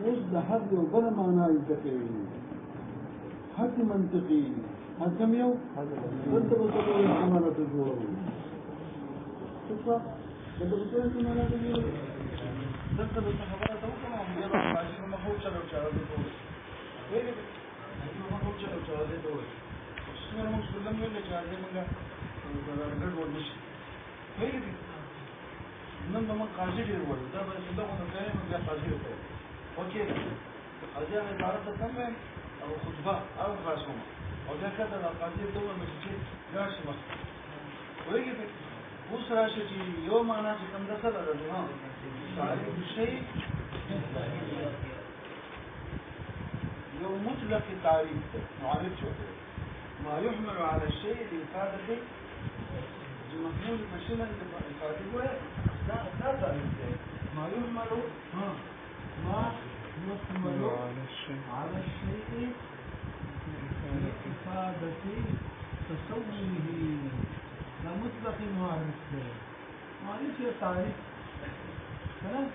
اوس د حق یو بل معنا انتقي حق منطقي حکم یو دلته به څه استعمال ته جوړو څه دلته به څه استعمال ته جوړو دلته به خبره ته وکړم بیا به تاسو مخه چلو چارو ته وایي مخه چلو چارو ته وایي څنګه موږ سلام ویل چې هغه موږ ګډ ورنشي وایي نن به موږ قاضي ډیر وایو دا به څنګه ونه کوي موږ قاضي وکړو اوکې قاضي عبارت څنګه او خطبه او خاصه او دا کله د قاضي دوه مشکل راشي مخ وایي اوس راشي چې یو معنا چې کوم د سره راځي ها تعریف شی یو مطلق تعریف معرف شو ما يحمل على الشيء لإفادة المحمول مشينا لإفادة لا تعريف ما يحمل ما يحمل على الشيء لإفادة تصوره لا مطلق معرف معرف هي تعريف كلام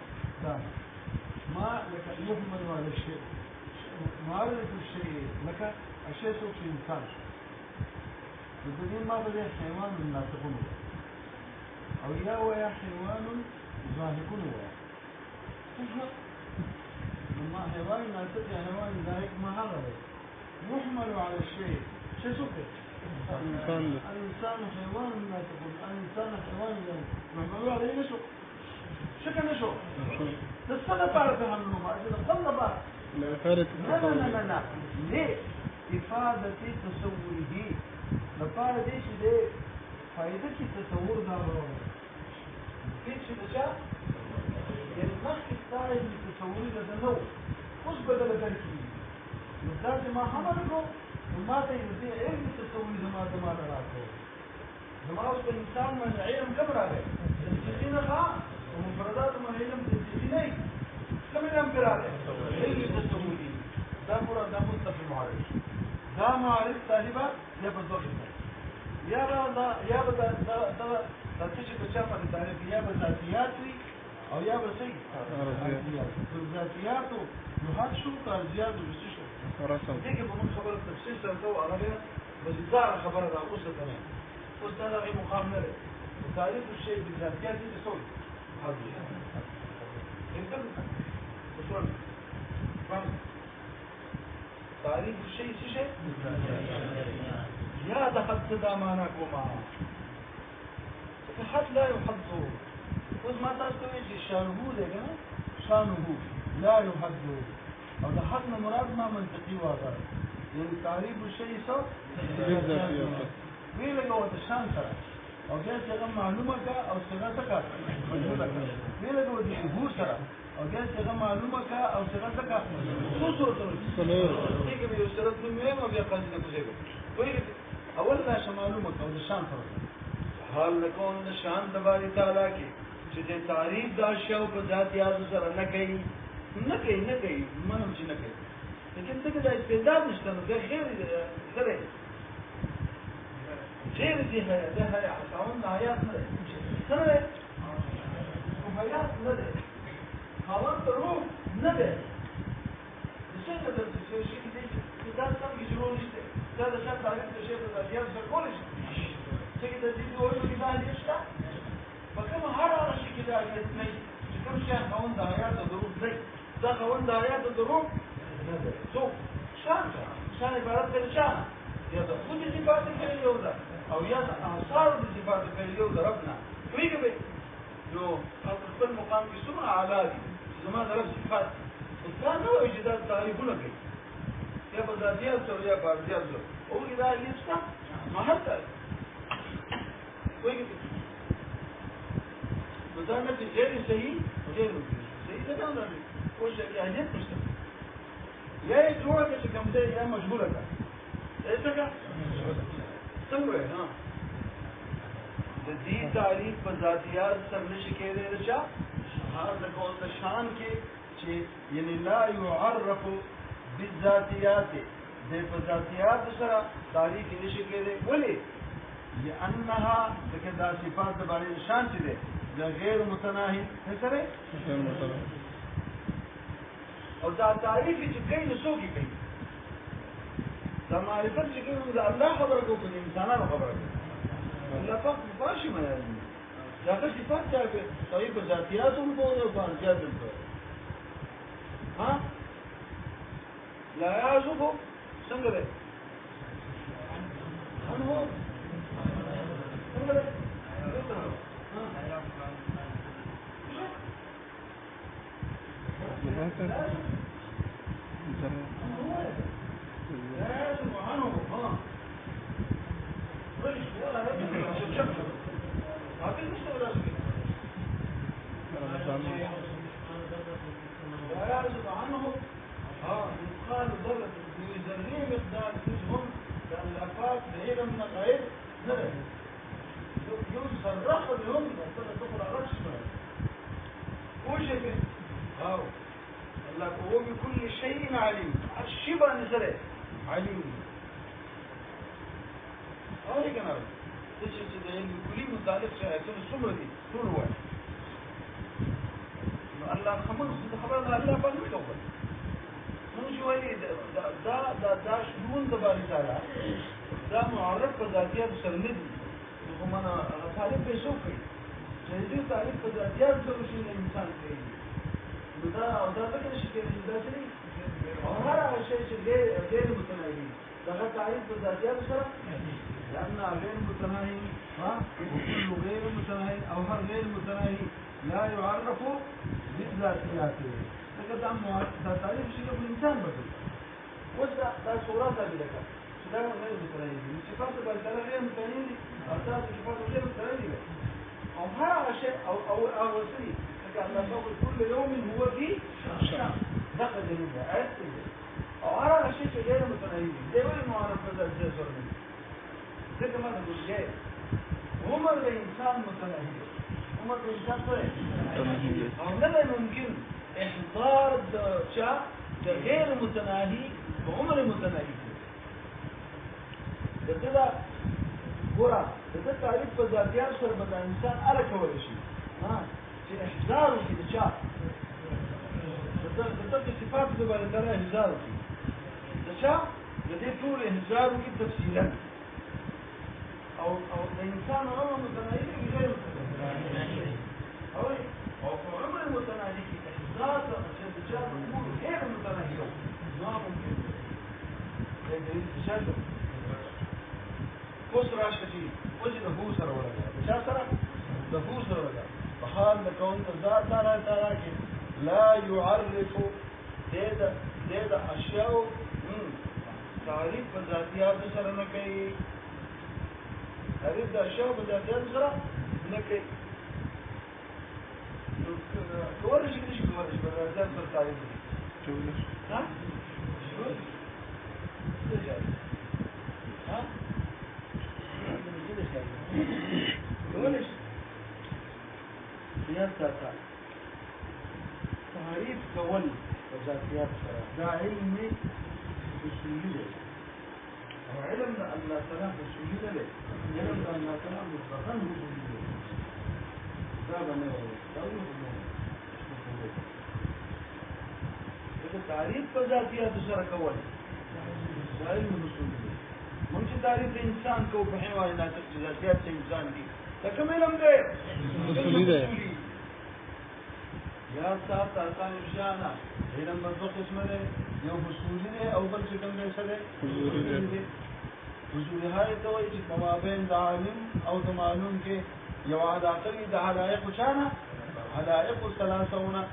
لا ما لك يحمل على الشيء معرف الشيء لك الشيء صوت في إنسان الدليل ما بدأ حيوان ناطقون أو يا حيوان ظاهقون لما حيوان ناطق يا حيوان ظاهق ما هذا يحمل على الشيء شيء سكر الإنسان حيوان ناطقون الإنسان حيوان محمل عليه نشو شكل نشو تصدق بعد فهمنا ما إذا تصدق بعد لا ليه إفادة تصوره لپاره دې چې د فائدې کې تصور دا ورو کې چې دا یعنی مخکې ستاره د تصور د نو اوس بدل کړي نو دا چې ما هم ورکو ما ته دې علم تصور زما راکو زما اوس په انسان باندې علم کوم راغی چې نه ښه او مفردات باندې علم دې نه کوم علم راغی علم تصوري دا پورا د مصطفی معرف دا معرف طالبہ یا بدوغ یا به دا چې په چا باندې تعریف یا به ذاتیات وي او یا به څه ذاتیات نو حد شو ترجیحات وشي شو دې کې به موږ خبره تفصیل سره کوو هغه بس دا خبره دا اوسه کنه اوس دا غي مقام نه لري تعریف الشيء بالذاتيات دي څه حاضر تعريف الشيء شيء يا دخل صدا معناك وما فحد لا يحضه وإذ ما تستوي شانه ده شانه لا يحضه او دخلنا مراد ما منطقي واضح يعني تعريف الشيء صح وی لګو د شان سره او بیا څنګه معلومه کا او څنګه تکا مجهوله کا وی لګو د شهور سره او بیا څنګه معلومه کا او څنګه تکا څو صورت دې کې یو صورت مې او بیا قاضي نه کوزيګو وی اول لا معلومه کا او د شان سره حال لکون د شان د باري تعالی کې چې د تعریف د اشیاء په ذات یاد سره نه کوي منم چې نه کوي لیکن څنګه د استعداد نشته نو د خیر سره غير دي ده هيعطون آيات سنة وآيات ندى خلاص الروح ندى الشيء ده الشيء ده سام يجرون يشتى ده شاب تعرف الشيء ده ديال سكولش شيء ده دي هو اللي ده يشتى فكما هذا الشيء كده يتني كم شيء خون ده آيات الروح ده خون ده آيات الروح ندى شو شان عبارة الشان يا ده خذ صفات الكلمة او یا اثار د صفات کلیو ضربنا ویګه به نو خپل مقام کې څومره اعلی دي زما ضرب صفات دا نو اجداد تعریفونه کوي یا په ذاتیات سره یا په ارجاز سره او دا یستا مهته ویګه نو دا نه چې غیر صحیح ده نه او شي اهمیت نشته یا جوړه چې کوم ځای یا مجبوره ده څنګه څنګه ها د دې تعریف په ذاتيات سره نشي کېدای رچا هغه کول د شان کې چې یعنی لا يعرف بالذاتيات د په ذاتيات سره تعریف نشي کېدای ولې لانها دغه صفات د باندې شان چې ده غیر متناهي سره او دا تعریف چې کوي نو څوک یې کوي دا معرفت چې کوي دا الله خبره کوي د انسانانو خبره کوي الله پاک مفاشي مې دا که صفات ته صحیح په ذاتيات هم کوي او په انسيات هم کوي ها لا يعزب څنګه ده انو څنګه ده يعزب عنه مثقال ذرة في ذرية مقدار جزء كان الآفات بعيدة من الغير ذرة يوصل رخص لهم تقرأ رشمة وشك الله هو بكل شيء عليم الشبه نزله عليم هذا كان تشي العلم كلي متعلق شيء السمرة دي طول واحد الله خمس خبرنا الله بل مكوبل من شوي دا شنون تبارك تعالى دا معرف بذاتيات سرند هم انا تعرف بشوفي جديد تعرف بذاتيات سرشين الانسان كي دا او دا ذكر شيء كده دا شيء او هر شيء غير متناهي دا تعرف بذاتيات سر لان غير متناهي وكل غير متناهي او هر غير متناهي لا يعرف بذاتياته فقد دا تعريف شيء الانسان بس ودا دا صورات لك ده غير متناهي صفات بالدلاله غير متناهي اساس صفات غير متناهي او هذا شيء او وسيله الله فوق كل يوم هو في شأن دخل منها عرفت او هذا شيء غير متناهي ده وين معرف بذات صورة ده كمان نقول جاي عمر الانسان متناهي عمر الانسان متناهي او لا ممكن احضار ده غير متناهي بعمر متناهي ده كده ګوره د تعریف په ذاتيات سره به انسان اړه کولی شي چې احزار وکړي د چا د دغه صفات د باندې سره احزار وکړي د چا د دې ټول احزار وکړي تفصیلا او د انسان عمر متناهي غیر متناهي او په عمر متناهي کې احزار د چا امور غیر متناهي نو ممکن د دې تشابه اوس راشه چې اوس د هو سره ورغله چا سره د هو سره ورغله په حال د کون ذات تعالی کې لا يعرف د اشیاء تعریف په ذاتيات سره نه کوي تعریف د اشیاء په ذاتيات سره نه کوي نو ورشي کې ورشي په ذات سره تعریف کوي ها ها وليش سياسة تعريف كون وذاتيات ده علم أصولي وعلم الله تعالى أصولي له علم الله تعالى مطلقا أصولي ده بنوه ده تعريف وذاتيات سره كون علم أصولي ممكن تعريف الإنسان كو بحيوانات ذاتيات الإنسان دي لكن علم ده يا سات آسان افشانا علم بدو قسم ده يو حصولي ده او بل چکم ده سده حصولي هاي توي چه موابين دا علم او دا معلوم کے یو عداقلی دا حلائق چانا حلائق الثلاثونا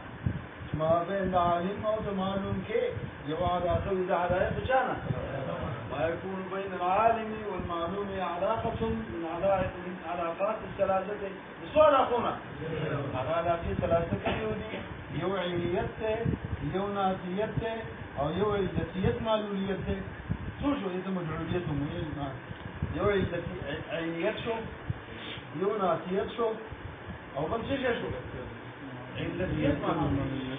موابين دا علم او دا معلوم کے یو عداقلی دا حلائق چانا ما يكون بين العالم والمعلوم علاقة من علاقات الثلاثة بسؤال أخونا علاقات الثلاثة يودي يو عينيته يو ناسيته أو يو عيدتية معلوليته شو إذا مجعوليته مهمة يو عينيت شو يو ناسيت شو أو بنسيش شو عيدتية معلولية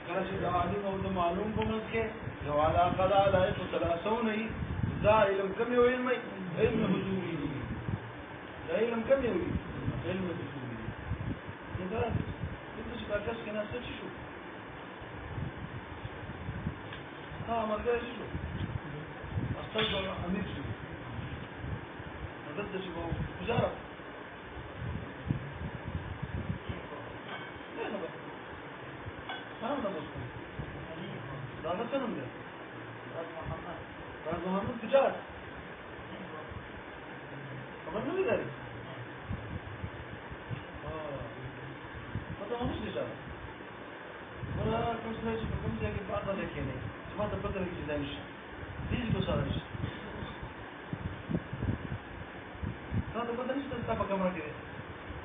كلاش العالم أو المعلوم بمسكه لو علاقة لا علائق ثلاثوني ذا علم كم يو علم حضوري ذا علم كم يو علم حضوري إذا كنتش باكس كنا ستشو مرګ شو استاذ امیر شو دلته چې وزاره نه خبر سلام ده مسلم دا څه نوم دی راز محمد تجار خبر نه لري دا مش تجار ولا کوم څه چې کوم ځای کې پاتې ده کې نه ما ته پته لګی چې دا نشي دې کو سره نشي دا ته پته نشته تاسو په کمره کې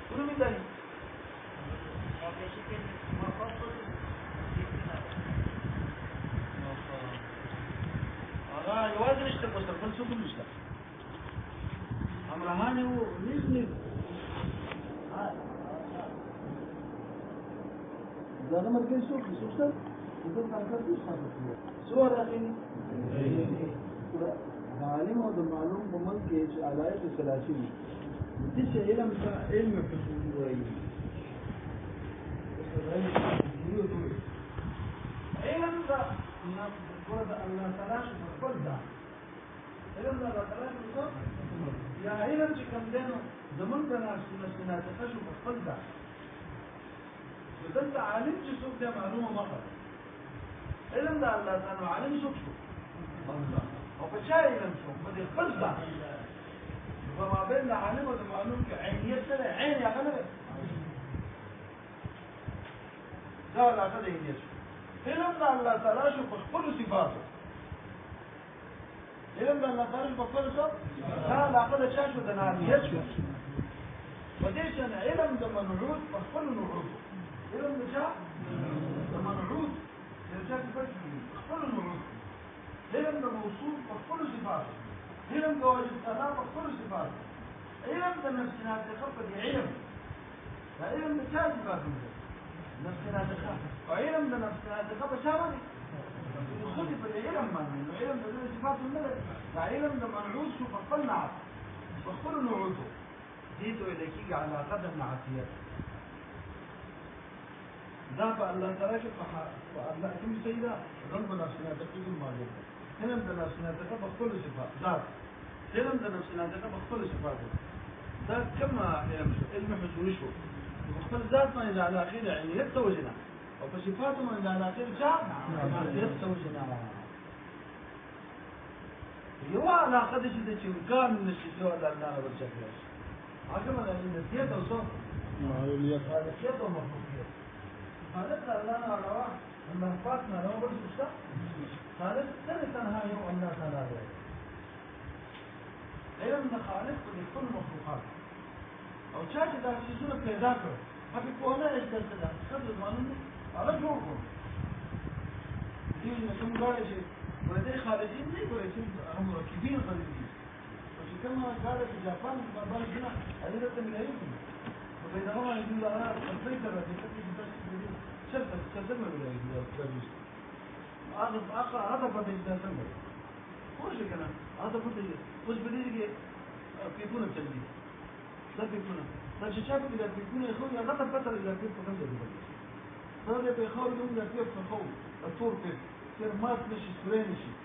ورو می دی یوازې نشته په سر بل څه کوم نشته امرهانه و نيز دا نه مرګ څه څه ده کارکړ څه څه څو راځي عالم او د معلوم په منځ کې چې علایق ثلاثي دي د دې علم ته علم حصول وایي علم دا الله تعالی خپل دا علم دا الله تعالی یا علم چې کوم دینو زمونږ د ناسنات خشو خپل دا دلته عالم چې څوک دا معلومه مخه علم دا الله تعالی عالم څوک شو الله او په چا علم شو په دې خپل دا وما بين عالم او معلوم کې عینیت سره عین یا غلبه دا علاقه د عینیت علم دا الله تعالی شو په خپل صفاتو علم دا الله تعالی په خپل صفات دا علاقه د چا شو د نعیت شو په دې چې علم د منعوت په خپل نعوت علم د چا د منعوت د چا په خپل نعوت علم د موصوف په خپل صفات علم د واجب تعالی په خپل صفات علم د نفس ناطقه په علم دا علم د چا صفات دي نفس ناطقه او علم د نفس ناطقه په چا باندې خو دې په علم باندې علم د صفات نه دا علم د منعوت شو په خپل نعت په خپل نعوت دي ته لکه على قدر نعتيات دا په الله تعالی کې په الله کوم سیدا رب نفس ناطقه معلوم علم د نفس ناطقه په خپل صفات ذات علم د نفس ناطقه په خپل صفات دا کما علم حضوري شو په خپل ذات باندې على اخر عینیت توجنا او په صفات باندې على اخر چا عینیت توجنا یو علاقه د چې امکان نشي جو الله تعالی ورچکه هغه باندې نسیت او څو معلومیت او مفهومیت خالق الله علاوه الله پاک نه راو بل څه خالق سره تنها یو الله تعالی دی علم د خالق د ټول مخلوقات او چا چې دا شیزونه پیدا کړ هغه په نه اجازه ده څه معلومه هغه جوړ کړ دې نه کوم غواړي چې ولې خارجین نه کوي چې هم راکبین خارجي او چې کومه غواړي چې جاپان په باندې نه هغه ته ملایي او په دا باندې د الله په فکر راځي چې شرط تستمر إلى الجلوس هذا بدي يستمر وش كنا هذا بدي وش بدي يجي بيكون التجديد ده بيكون ده شايف كده بيكون يا اخويا هذا فتره الى كيف كمان ده هذا بيخاول يوم ده كيف تخوف الطور كيف كيف ما تمشي سوري شيء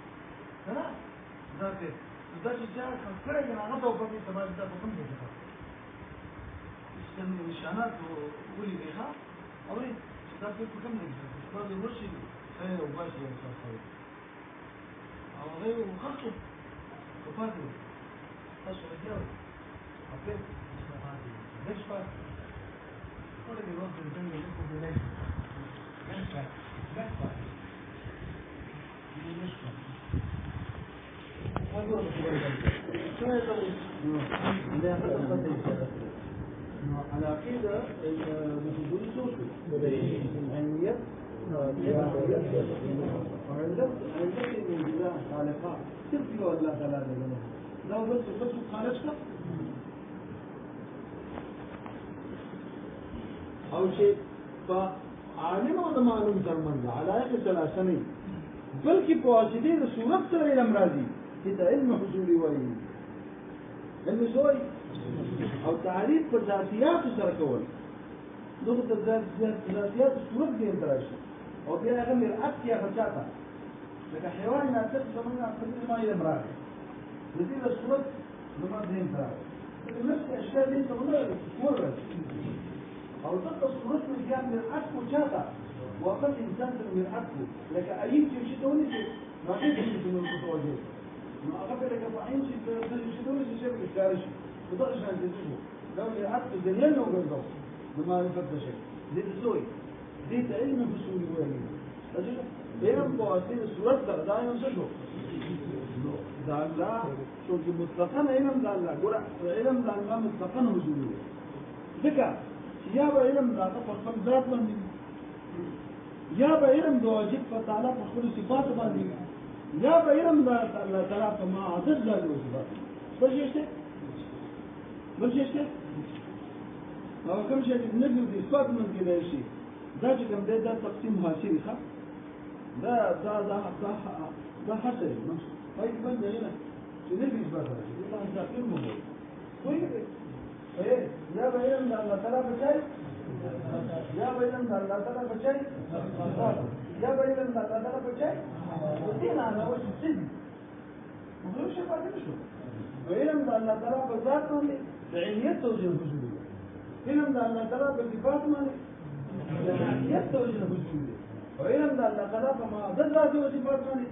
ها ده كيف ده شايف فكره انا هذا وبدي تبع ده بكم ده استنى نشانات وقولي بيها اوري دا په کوم نه دا د ورشي خیر او باشي او خیر او غیر وخصو کفاتو تاسو راځو اپه ليش فات كل اللي وصل الدنيا لكم بلاش ليش فات ليش فات ليش فات العقيدة المفضول صوتي العلميات وعندك من الله خالقها تركي الله تعالى لو بس خالقك او شيء فعالم او معلوم ترمن علائق ثلاثه بلکې په واسطه د صورت سره علم راځي چې د علم حصولي وایي علم سوی او تعریف په ذاتيات سره کول دغه ذاتيات صورت کې دراشي او بیا هغه مرعت یا بچاته لك حيوان ناطق زمان أقل ما يمرأ الذي الصورة لما دين ترى نفس الأشكال دي تمرر أو تبقى صورته كان من عكس وشاطع وقت إنسان من عكس لك أيام تمشي توني ما تمشي من الخطوة ما أقبل لك فعين شيء تمشي توني شيء بالكارش بضعش عن تنسبه لو اللي عكس دنيا لو قدره بما يفضل شيء دي تسوي دي علم بسوري وين أجل إيرم بواسطة الصورة دائما سجوا دالله شو مطلقاً علم دالله قرأ علم دالله مطلقاً وجودي ذكر يا بعلم دالله فقط ذات من يا بعلم دواجب فتعالى فقط صفات بندي يا بعلم دالله تعالى فما عدد ذات صفات بلشته أو كم شيء نجد إثبات من كذا شيء ذات كم ده تقسيم هاشي خا ده حسن طيب من هنا شنو إثبات هذا الله تقسيم مو طيب إيه يا بعلم الله تعالى بشيء يا بعلم الله تعالى بشيء يا بعلم الله تعالى بشيء ودين أنا وش السن مو شيء بعدين شو بعلم الله تعالى بذات من بعينية توجه الوجود علم الله تعالى بصفات من بعينية توجه الوجود وعلم الله تعالى بما ضد وصفات من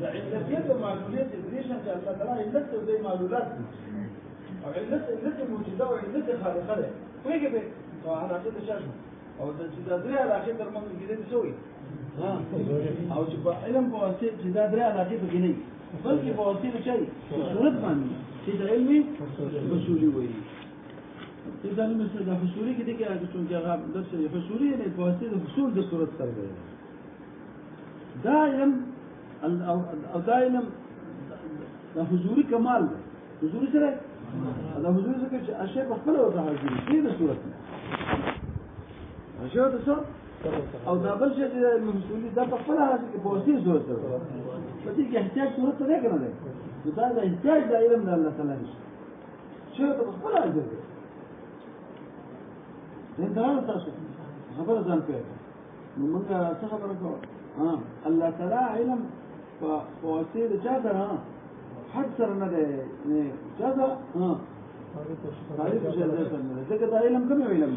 بعلتية ومعلولية إدريش أن الله تعالى علته زي معلولات أو علته موجودة وعلته خالقة ويجب على عشان الشاشة أو تدري على عشان ترمم الجديد تسوي أو تبقى علم بواسطة تدري على عشان الجديد بلکہ بواسطة شيء صورت معنی شيء علمي حصولي وي إذا مثل حصولي كده كده چون کہ درس حصولي يعني بواسطة حصول ده صورت سر گئے دائم او دائم ده حضوري كمال حضوري سره ده حضوري سره اشياء بخبل وضع حضوري كده صورت اشياء ده صح او ده بل شيء المحصولي ده بخبلها بواسطة صورت سره فتيجي يحتاج صورت ده كده ده وده يحتاج ده علم الله تعالى شيء ده بخبلها ده انت لا تاسو خبر ځان کوي نو موږ څه خبره کوو الله تعالی علم فواسطه چاته حد سره نه دی چاته تعریف څه ده څنګه دا علم کوم علم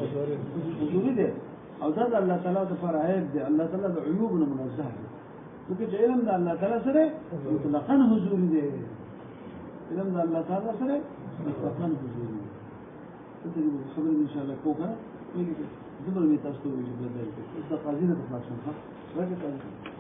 حضوري دی او دا الله تعالی د فرایض دی الله تعالی د عیوبونو منزه دی چې علم د الله تعالی سره مطلقاً حضوري دی علم د الله تعالی سره مطلقاً حضوري دی خبر ان شاء الله کوو کنه زمر می تاسو ته ویل د قاضي د خلاصون ها راځي